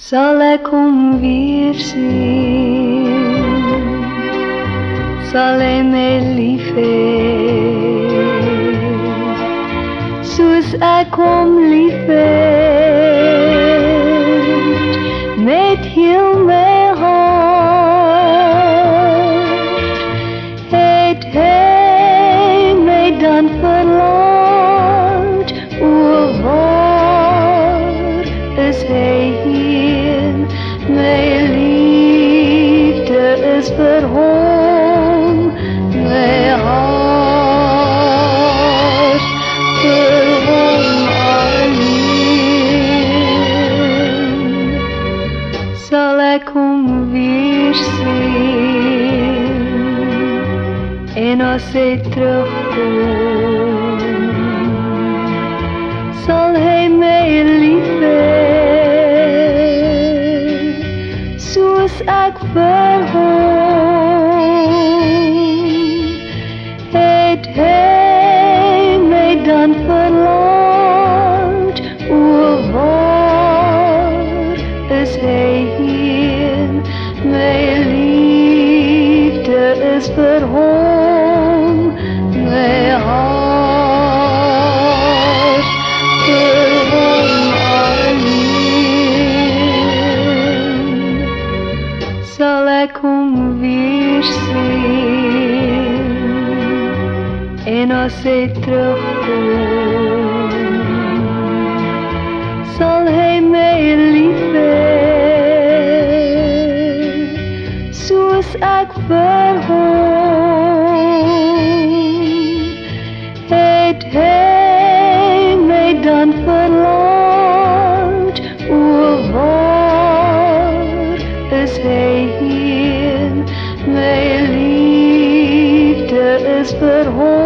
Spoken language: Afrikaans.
Sal ek hom weer sien, sal hy my lief hê, soos ek hom lief het, met heel my hart, het hy my dan verlaat, o waar is hy hier, my liefde is vir hom, my hart vir hom alleen. Sal ek hom weer sien, en as hy terugkom, sal hy my lief hê, soos ek vir hom, het hy my dan verlaat, o waar is hy hier, my liefde is vir hom, my hart vir hom alleen. Sal ek hom weer sien, en as hy terugkom, sal hy my lief hê, soos ek vir hom, het hy my dan verlaat, o waar is hy hier, my liefde is vir hom.